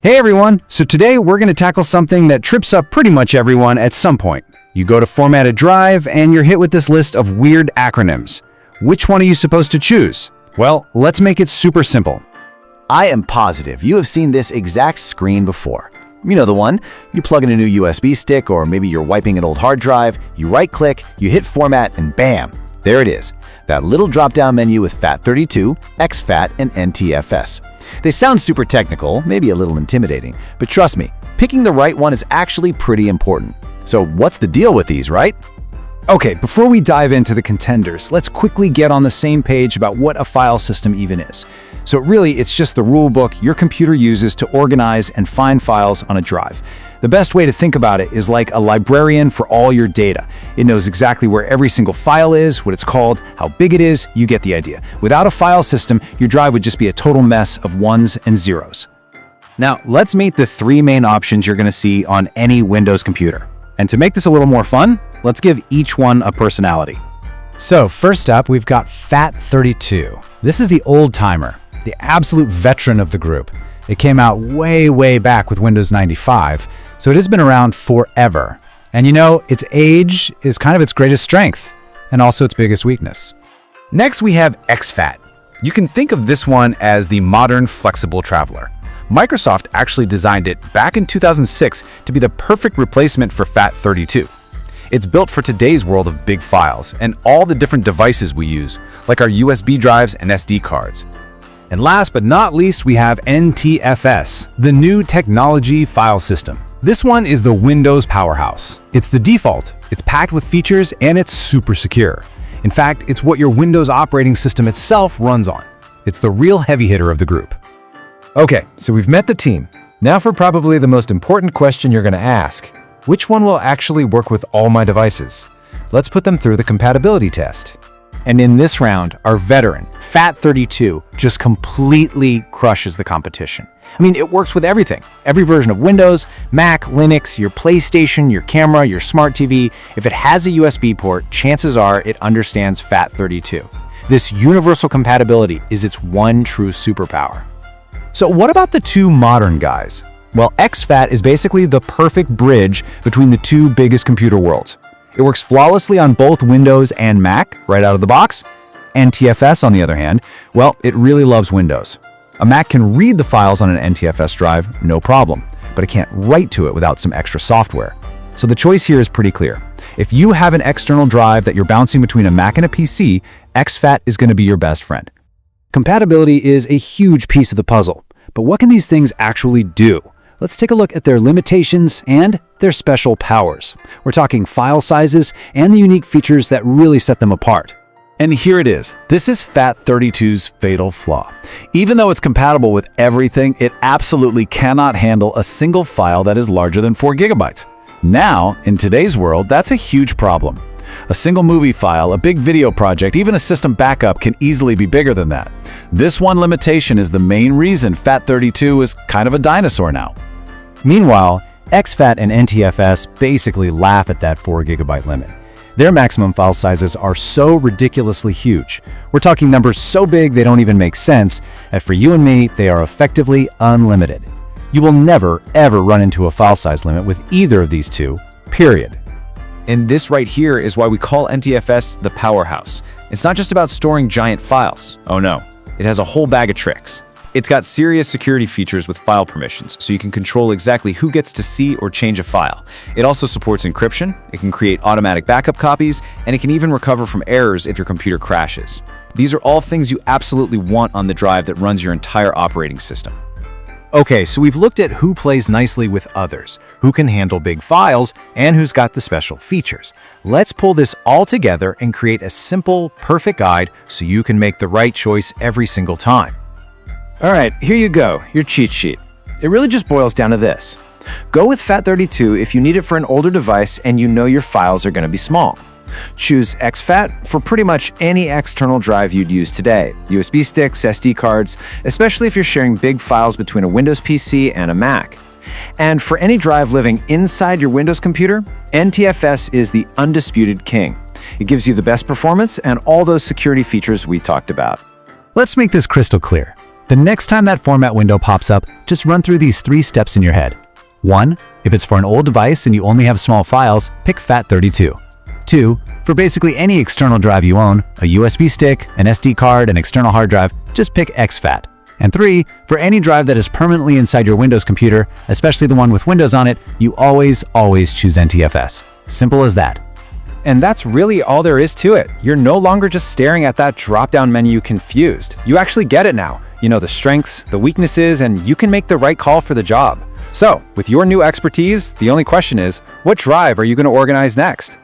Hey everyone! So today we're going to tackle something that trips up pretty much everyone at some point. You go to format a drive and you're hit with this list of weird acronyms. Which one are you supposed to choose? Well, let's make it super simple. I am positive you have seen this exact screen before. You know the one. You plug in a new USB stick, or maybe you're wiping an old hard drive, you right-click, you hit format, and bam! There it is. That little drop-down menu with FAT32, exFAT, and NTFS. They sound super technical, maybe a little intimidating, but trust me, picking the right one is actually pretty important. So what's the deal with these, right? Okay, before we dive into the contenders, let's quickly get on the same page about what a file system even is. So really, it's just the rule book your computer uses to organize and find files on a drive. The best way to think about it is like a librarian for all your data. It knows exactly where every single file is, what it's called, how big it is, you get the idea. Without a file system, your drive would just be a total mess of ones and zeros. Now, let's meet the three main options you're going to see on any Windows computer. And to make this a little more fun, let's give each one a personality. So first up, we've got FAT32. This is the old timer, the absolute veteran of the group. It came out way back with Windows 95, so it has been around forever. And you know, its age is kind of its greatest strength, and also its biggest weakness. Next, we have exFAT. You can think of this one as the modern flexible traveler. Microsoft actually designed it back in 2006 to be the perfect replacement for FAT32. It's built for today's world of big files and all the different devices we use, like our USB drives and SD cards. And last but not least, we have NTFS, the new technology file system. This one is the Windows powerhouse. It's the default, it's packed with features, and it's super secure. In fact, it's what your Windows operating system itself runs on. It's the real heavy hitter of the group. Okay, so we've met the team. Now for probably the most important question you're going to ask. Which one will actually work with all my devices? Let's put them through the compatibility test. And in this round, our veteran, FAT32, just completely crushes the competition. I mean, it works with everything. Every version of Windows, Mac, Linux, your PlayStation, your camera, your smart TV. If it has a USB port, chances are it understands FAT32. This universal compatibility is its one true superpower. So what about the two modern guys? Well, exFAT is basically the perfect bridge between the two biggest computer worlds. It works flawlessly on both Windows and Mac right out of the box. NTFS, on the other hand, well, it really loves Windows. A Mac can read the files on an NTFS drive, no problem, but it can't write to it without some extra software. So the choice here is pretty clear. If you have an external drive that you're bouncing between a Mac and a PC, exFAT is going to be your best friend. Compatibility is a huge piece of the puzzle, but what can these things actually do? Let's take a look at their limitations and their special powers. We're talking file sizes and the unique features that really set them apart. And here it is. This is FAT32's fatal flaw. Even though it's compatible with everything, it absolutely cannot handle a single file that is larger than 4 GB. Now, in today's world, that's a huge problem. A single movie file, a big video project, even a system backup can easily be bigger than that. This one limitation is the main reason FAT32 is kind of a dinosaur now. Meanwhile, exFAT and NTFS basically laugh at that 4 GB limit. Their maximum file sizes are so ridiculously huge. We're talking numbers so big they don't even make sense, that for you and me, they are effectively unlimited. You will never, ever run into a file size limit with either of these two, period. And this right here is why we call NTFS the powerhouse. It's not just about storing giant files. Oh no, it has a whole bag of tricks. It's got serious security features with file permissions, so you can control exactly who gets to see or change a file. It also supports encryption, it can create automatic backup copies, and it can even recover from errors if your computer crashes. These are all things you absolutely want on the drive that runs your entire operating system. Okay, so we've looked at who plays nicely with others, who can handle big files, and who's got the special features. Let's pull this all together and create a simple, perfect guide so you can make the right choice every single time. All right, here you go, your cheat sheet. It really just boils down to this. Go with FAT32 if you need it for an older device and you know your files are going to be small. Choose exFAT for pretty much any external drive you'd use today, USB sticks, SD cards, especially if you're sharing big files between a Windows PC and a Mac. And for any drive living inside your Windows computer, NTFS is the undisputed king. It gives you the best performance and all those security features we talked about. Let's make this crystal clear. The next time that format window pops up, just run through these 3 steps in your head. 1. If it's for an old device and you only have small files, pick FAT32. 2. For basically any external drive you own, a USB stick, an SD card, an external hard drive, just pick exFAT. And 3. For any drive that is permanently inside your Windows computer, especially the one with Windows on it, you always choose NTFS. Simple as that. And that's really all there is to it. You're no longer just staring at that drop-down menu confused. You actually get it now. You know the strengths, the weaknesses, and you can make the right call for the job. So, with your new expertise, the only question is, what drive are you going to organize next?